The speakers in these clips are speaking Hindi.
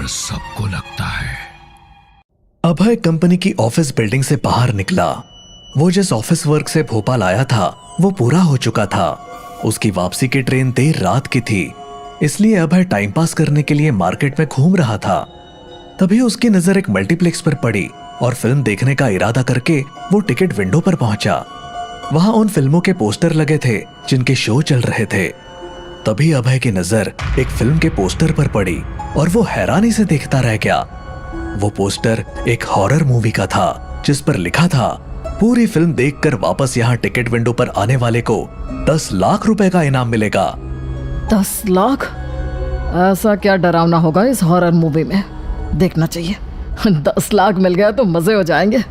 डर सबको लगता है। अभय कंपनी की ऑफिस बिल्डिंग से बाहर निकला। वो जिस ऑफिस वर्क से भोपाल आया था वो पूरा हो चुका था। उसकी वापसी की ट्रेन देर रात की थी, इसलिए अभय टाइम पास करने के लिए मार्केट में घूम रहा था। तभी उसकी नजर एक मल्टीप्लेक्स पर पड़ी और फिल्म देखने का इरादा करके वो टिकट विंडो पर पहुंचा। वहां उन फिल्मों के पोस्टर लगे थे जिनके शो चल रहे थे। तभी अभय की नजर एक फिल्म के पोस्टर पर पड़ी और वो हैरानी से देखता रह गया। वो पोस्टर एक हॉरर मूवी का था जिस पर लिखा था, पूरी फिल्म देखकर वापस यहाँ टिकट विंडो पर आने वाले को 10 लाख रुपए का इनाम मिलेगा। 10 लाख? ऐसा क्या डरावना होगा इस हॉरर मूवी में? देखना चाहिए। 10 लाख मिल गया तो मजे हो जाएंगे।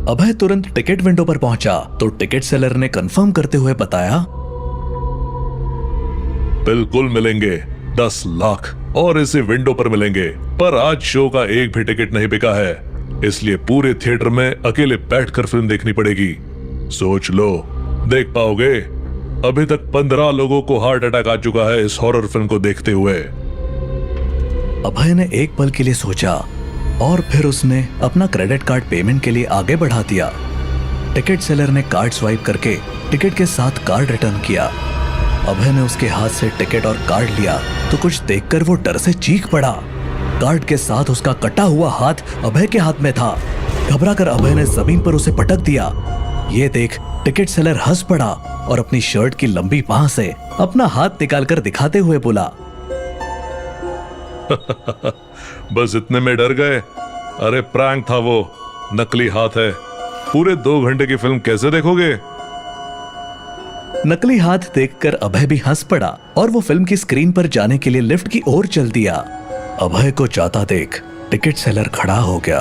अभय तुरंत टिकट विंडो पर पहुंचा तो टिकट सेलर ने कंफर्म करते हुए बताया, बिल्कुल मिलेंगे 10 लाख और इसी विंडो पर मिलेंगे। पर आज शो का एक भी टिकट नहीं बिका है, इसलिए पूरे थिएटर में अकेले बैठकर फिल्म देखनी पड़ेगी। सोच लो, देख पाओगे? अभी तक 15 लोगों को हार्ट अटैक आ चुका है इस हॉरर फिल्म को देखते हुए। अभय ने एक पल के लिए सोचा और फिर उसने अपना क्रेडिट कार्ड पेमेंट के लिए आगे बढ़ा दिया। टिकट सेलर ने कार्ड स्वाइप करके टिकट के साथ कार्ड रिटर्न किया। अभय ने उसके हाथ से टिकट और कार्ड लिया तो कुछ देखकर वो डर से चीख पड़ा। कार्ड के साथ उसका कटा हुआ हाथ अभय के हाथ में था। घबराकर अभय ने जमीन पर उसे पटक दिया। ये देख टिकट सेलर हंस पड़ा और अपनी शर्ट की लंबी बाह से अपना हाथ निकालकर दिखाते हुए बोला, बस इतने में डर गए? अरे प्रैंक था वो, नकली हाथ है। पूरे 2 घंटे की फिल्म कैसे देखोगे? नकली हाथ देखकर अभय भी हंस पड़ा और वो फिल्म की स्क्रीन पर जाने के लिए लिफ्ट की ओर चल दिया। अभय को जाता देख टिकट सेलर खड़ा हो गया।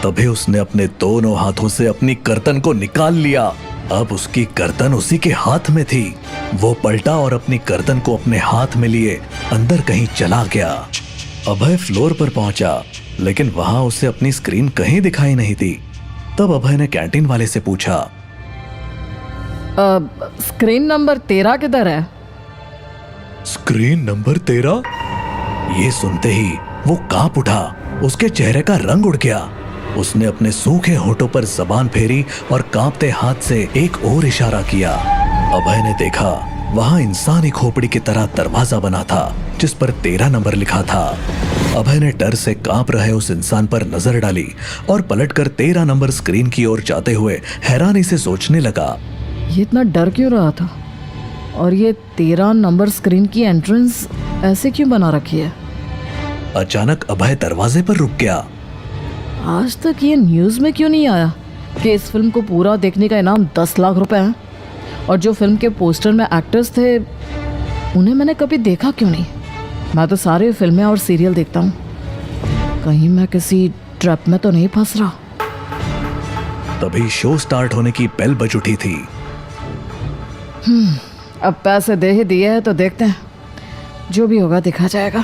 तभी उसने अपने दोनों हाथों से अपनी गर्दन को निकाल लिया। अब उसकी गर्दन उसी के हाथ में थी। वो पलटा और अपनी गर्दन को अपने हाथ में लिए अंदर कहीं चला गया। अभय फ्लोर पर पहुंचा, लेकिन वहां उसे अपनी स्क्रीन कहीं दिखाई नहीं दी। तब अभय ने कैंटीन वाले से पूछा, स्क्रीन नंबर 13 किधर है? Screen number 13? ये सुनते ही वो कांप उठा। उसके चेहरे का रंग उड़ गया। उसने अपने सूखे होठों पर जबान फेरी और कांपते हाथ से एक और इशारा किया। अभय ने देखा वहां इंसानी खोपड़ी की तरह दरवाजा बना था जिस पर 13 नंबर लिखा था। अभय ने डर से कांप रहे उस इंसान पर नजर डाली और पलटकर 13 नंबर स्क्रीन की ओर जाते हुए हैरानी से सोचने लगा, ये इतना डर क्यों रहा था? और ये 13 नंबर स्क्रीन की एंट्रेंस ऐसे क्यों बना रखी है? अचानक अभय दरवाजे पर रुक गया। आज तक ये न्यूज़ में क्यों नहीं आया कि इस फिल्म को पूरा देखने का इनाम 10 लाख रुपए है? और जो फिल्म के पोस्टर में एक्टर्स थे उन्हें मैंने कभी देखा क्यों नहीं? मैं तो सारे फिल्में और सीरियल देखता हूँ। कहीं मैं किसी ट्रैप में तो नहीं फंस रहा। तभी शो स्टार्ट होने की बेल बज उठी थी। अब पैसे दे ही दिए हैं तो देखते हैं, जो भी होगा दिखा जाएगा।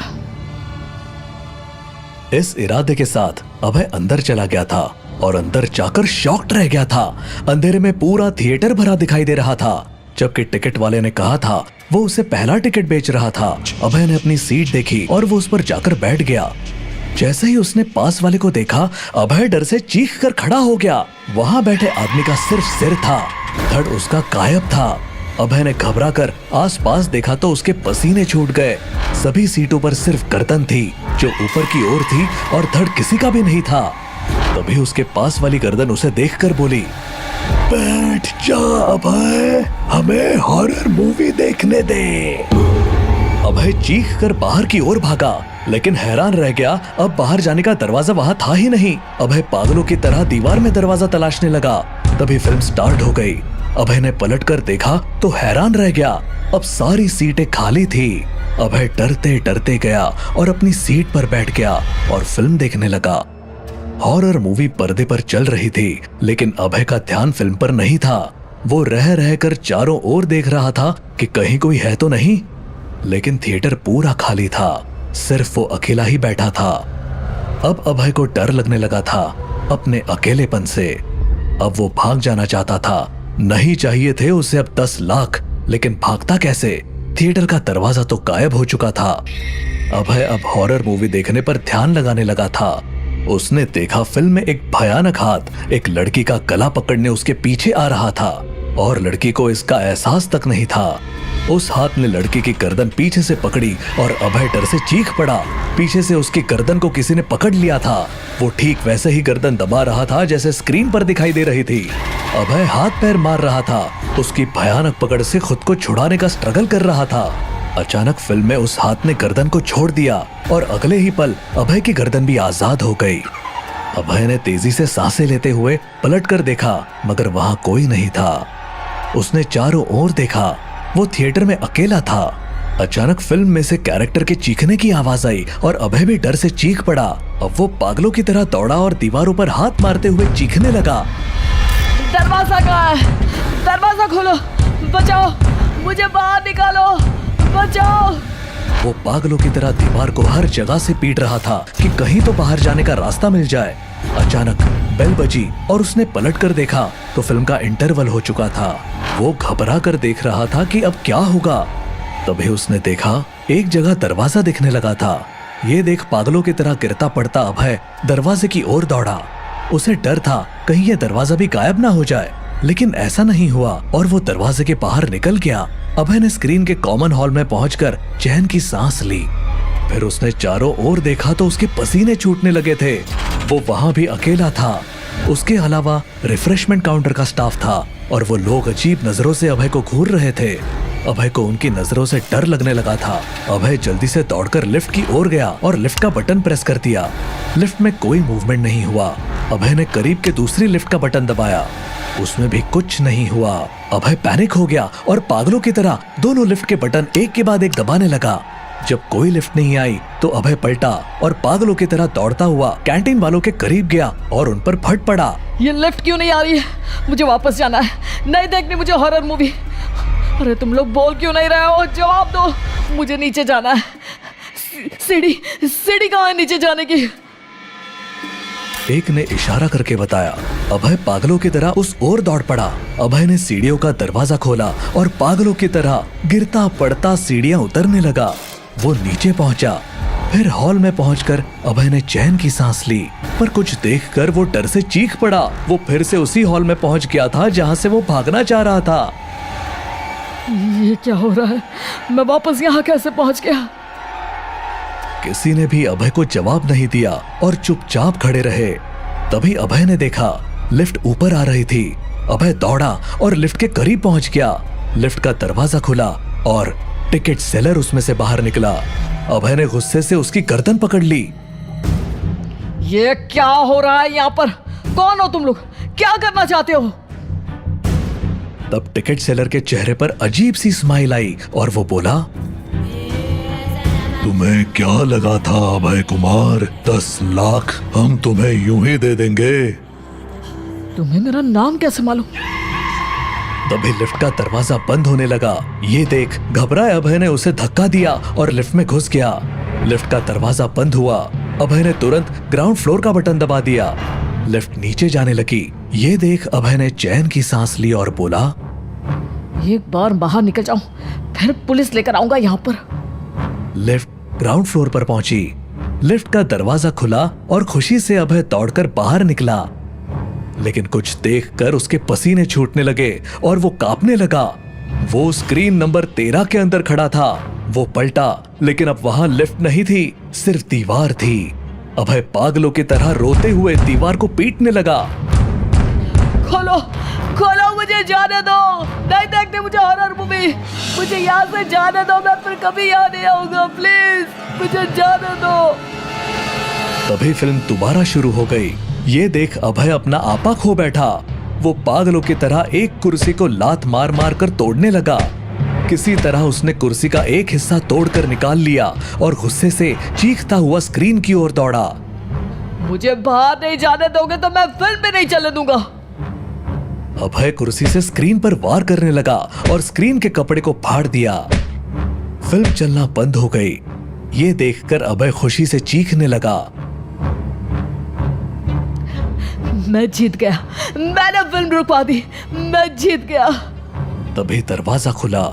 इस इरादे के साथ अभय अंदर चला गया था और अंदर जाकर शॉक्ड रह गया था। अंधेरे में पूरा थिएटर भरा दिखाई दे रहा था, जबकि टिकट वाले ने कहा था वो उसे पहला टिकट बेच रहा था। अभय ने अपनी सीट देखी और वो उस पर जाकर बैठ गया। जैसे ही उसने पास वाले को देखा, अभय डर से चीख कर खड़ा हो गया। वहां बैठे आदमी का सिर्फ सिर था, धड़ उसका गायब था। अभय ने घबराकर आसपास देखा तो उसके पसीने छूट गए। सभी सीटों पर सिर्फ गर्दन थी जो ऊपर की ओर थी और धड़ किसी का भी नहीं था। तभी उसके पास वाली गर्दन उसे देखकर बोली, बैठ जा अभय, हमें हॉरर मूवी देखने दे। अभय चीख कर बाहर की ओर भागा, लेकिन हैरान रह गया, अब बाहर जाने का दरवाजा वहां था ही नहीं। अभय पागलों की तरह दीवार में दरवाजा तलाशने लगा। तभी फिल्म स्टार्ट हो गई। अभय ने पलटकर देखा तो हैरान रह गया, अब सारी सीटें खाली थी। अभय डरते डरते गया और अपनी सीट पर बैठ गया और फिल्म देखने लगा। हॉरर मूवी पर्दे पर चल रही थी, लेकिन अभय का ध्यान फिल्म पर नहीं था। वो रह रहकर चारों ओर देख रहा था कि कहीं कोई है तो नहीं, लेकिन थिएटर पूरा खाली था, सिर्फ वो अकेला ही बैठा था। अब अभय को डर लगने लगा था अपने अकेलेपन से। अब वो भाग जाना चाहता था। नहीं चाहिए थे उसे अब 10 लाख, लेकिन भागता कैसे? थिएटर का दरवाजा तो गायब हो चुका था। अभय अब हॉरर मूवी देखने पर ध्यान लगाने लगा था। उसने देखा फिल्म में एक भयानक हाथ एक लड़की का गला पकड़ने उसके पीछे आ रहा था और लड़की को इसका एहसास तक नहीं था। उस हाथ ने लड़की की गर्दन पीछे से पकड़ी और अभय डर से चीख पड़ा। पीछे से उसकी गर्दन को किसी ने पकड़ लिया था। वो ठीक वैसे ही गर्दन दबा रहा था जैसे स्क्रीन पर दिखाई दे रही थी। अभय हाथ पैर मार रहा था, उसकी भयानक पकड़ से खुद को छुड़ाने का स्ट्रगल कर रहा था। अचानक फिल्म में उस हाथ ने गर्दन को छोड़ दिया और अगले ही पल अभय की गर्दन भी आजाद हो गई। अभय ने तेजी से सांसें लेते हुए पलट कर देखा, मगर वहां कोई नहीं था। उसने चारों ओर देखा, वो थिएटर में अकेला था। अचानक फिल्म में से कैरेक्टर के चीखने की आवाज आई और अभय भी डर से चीख पड़ा। अब वो पागलों की तरह दौड़ा और दीवारों पर हाथ मारते हुए चीखने लगा। दरवाजा कहाँ है? दरवाजा खोलो, बचाओ, मुझे बाहर निकालो, बचाओ। वो पागलों की तरह दीवार को हर जगह से पीट रहा था कि कहीं तो बाहर जाने का रास्ता मिल जाए। अचानक बेल बजी और उसने पलट कर देखा तो फिल्म का इंटरवल हो चुका था। वो घबरा कर देख रहा था कि अब क्या होगा। तभी उसने देखा एक जगह दरवाजा दिखने लगा था। ये देख पागलों की तरह गिरता पड़ता अभय दरवाजे की ओर दौड़ा। उसे डर था कहीं ये दरवाजा भी गायब ना हो जाए, लेकिन ऐसा नहीं हुआ और वो दरवाजे के बाहर निकल गया। अभय ने स्क्रीन के कॉमन हॉल में पहुंचकर चैन की सांस ली। फिर उसने चारों ओर देखा तो उसके पसीने छूटने लगे थे। वो वहां भी अकेला था। उसके अलावा रिफ्रेशमेंट काउंटर का स्टाफ था और वो लोग अजीब नजरों से अभय को घूर रहे थे। अभय को उनकी नजरों से डर लगने लगा था। अभय जल्दी से दौड़कर लिफ्ट की ओर गया और लिफ्ट का बटन प्रेस कर दिया। लिफ्ट में कोई मूवमेंट नहीं हुआ। अभय ने करीब के दूसरी लिफ्ट का बटन दबाया, उसमें भी कुछ नहीं हुआ। अभय पैनिक हो गया और पागलों की तरह दोनों लिफ्ट के बटन एक के बाद एक दबाने लगा। जब कोई लिफ्ट नहीं आई तो अभय पलटा और पागलों की तरह दौड़ता हुआ कैंटीन वालों के करीब गया और उन पर फट पड़ा। ये लिफ्ट क्यों नहीं आ रही है? मुझे वापस जाना है, नहीं देखनी मुझे हॉरर मूवी। अरे तुम लोग बोल क्यों नहीं रहे हो? जवाब दो, मुझे नीचे जाना है। सीढ़ी कहाँ है नीचे जाने की? एक ने इशारा करके बताया। अभय पागलों की तरह उस ओर दौड़ पड़ा। अभय ने सीढ़ियों का दरवाजा खोला और पागलों की तरह गिरता पड़ता सीढ़ियां उतरने लगा। वो नीचे पहुंचा। फिर हॉल में पहुंचकर अभय ने चैन की सांस ली, पर कुछ देखकर वो डर से चीख पड़ा। वो फिर से उसी हॉल में पहुंच गया था जहां से वो भागना चाह रहा था। ये क्या हो रहा है? मैं वापस यहाँ कैसे पहुंच गया? किसी ने भी अभय को जवाब नहीं दिया और चुपचाप खड़े रहे। तभी अभय ने देखा लिफ्ट ऊपर आ रही थी। अभय दौड़ा और लिफ्ट के करीब पहुंच गया। लिफ्ट का दरवाजा खुला और टिकट सेलर उसमें से बाहर निकला। अभय ने गुस्से से उसकी गर्दन पकड़ ली। ये क्या हो रहा है यहाँ पर? कौन हो तुम लोग? क्या करना चाहते हो? तब टिकट सेलर के चेहरे पर अजीब सी स्माइल आई और वो बोला, तुम्हें क्या लगा था अभय कुमार? 10 लाख हम तुम्हें यूं ही दे देंगे। तुम्हें मेरा नाम कैसे मालूम? तभी लिफ्ट का दरवाजा बंद होने लगा। ये देख घबराए अभय ने उसे धक्का दिया और लिफ्ट में घुस गया। लिफ्ट का दरवाजा बंद हुआ। अभय ने तुरंत ग्राउंड फ्लोर का बटन दबा दिया। लिफ्ट नीचे जाने लगी। ये देख अभय ने चैन की सांस ली और बोला, एक बार बाहर निकल जाऊं, फिर पुलिस लेकर आऊंगा यहाँ पर। लिफ्ट ग्राउंड फ्लोर पर पहुंची। लिफ्ट का दरवाजा खुला और खुशी से अभय दौड़कर बाहर निकला, लेकिन कुछ देखकर उसके पसीने छूटने लगे और वो कांपने लगा। वो स्क्रीन नंबर 13 के अंदर खड़ा था। वो पलटा, लेकिन अब वहां लिफ्ट नहीं थी, सिर्फ दीवार थी। अभय पागलों की तरह रोते हुए दीवार को पीटने लगा। खोलो, खोलो, मुझे जाने दो, नहीं देखते मुझे हॉरर मूवी। मुझे यहाँ से जाने दो, मैं फिर कभी यहाँ नहीं आऊंगा, प्लीज मुझे जाने दो। तभी फिल्म दोबारा शुरू हो गई। ये देख अभय अपना आपा खो बैठा। वो पागलों की तरह एक कुर्सी को लात मार मार कर तोड़ने लगा। किसी तरह उसने कुर्सी का एक हिस्सा तोड़कर निकाल लिया और गुस्से से चीखता हुआ स्क्रीन की ओर दौड़ा। मुझे बाहर नहीं जाने दोगे तो मैं फिल्म भी नहीं चलने दूंगा। अभय कुर्सी से स्क्रीन पर वार करने लगा और स्क्रीन के कपड़े को फाड़ दिया। फिल्म चलना बंद हो गई। ये देखकर अभय खुशी से चीखने लगा। मैं जीत गया, मैंने फिल्म रुकवा दी, मैं जीत गया। तभी दरवाजा खुला।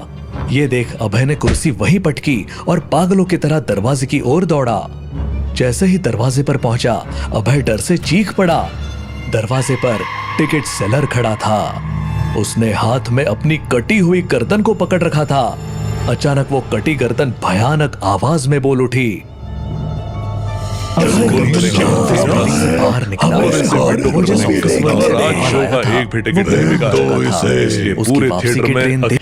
ये देख अभय ने कुर्सी वहीं पटकी और पागलों की तरह दरवाजे की ओर दौड़ा। जैसे ही दरवाजे पर पहुंचा, अभय डर से चीख पड़ा। दरवाजे पर टिकट सेलर खड़ा था। उसने हाथ में अपनी कटी हुई गर्दन को पकड़ रखा था। अचानक वो कटी गर्दन भयानक आवाज में बोल उठी। बाहर निकला और इसे विंडो पर मिलेंगे। और आज शो का एक भी टिकट नहीं बिका है। इसलिए पूरे थिएटर में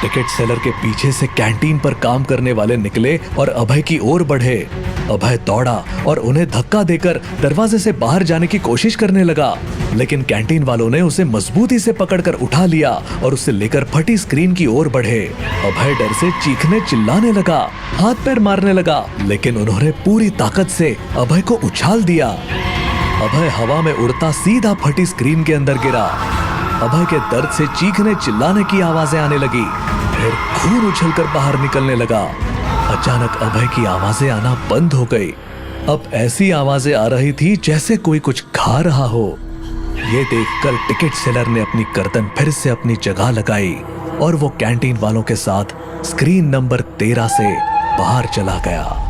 टिकट सेलर के पीछे से कैंटीन पर काम करने वाले निकले और अभय की ओर बढ़े। अभय दौड़ा और उन्हें धक्का देकर दरवाजे से बाहर जाने की कोशिश करने लगा, लेकिन कैंटीन वालों ने उसे मजबूती से पकड़कर उठा लिया और उसे लेकर फटी स्क्रीन की ओर बढ़े। अभय डर से चीखने चिल्लाने लगा, हाथ पैर मारने लगा, लेकिन उन्होंने पूरी ताकत से अभय को उछाल दिया। अभय हवा में उड़ता सीधा फटी स्क्रीन के अंदर गिरा। अभय के दर्द से चीखने चिल्लाने की आवाजें आने लगी, फिर खून उछलकर बाहर निकलने लगा। अचानक अभय की आवाजें आना बंद हो गई। अब ऐसी आवाजें आ रही थी जैसे कोई कुछ खा रहा हो। ये देखकर टिकट सेलर ने अपनी गर्दन फिर से अपनी जगह लगाई और वो कैंटीन वालों के साथ स्क्रीन नंबर 13 से बाहर चला गया।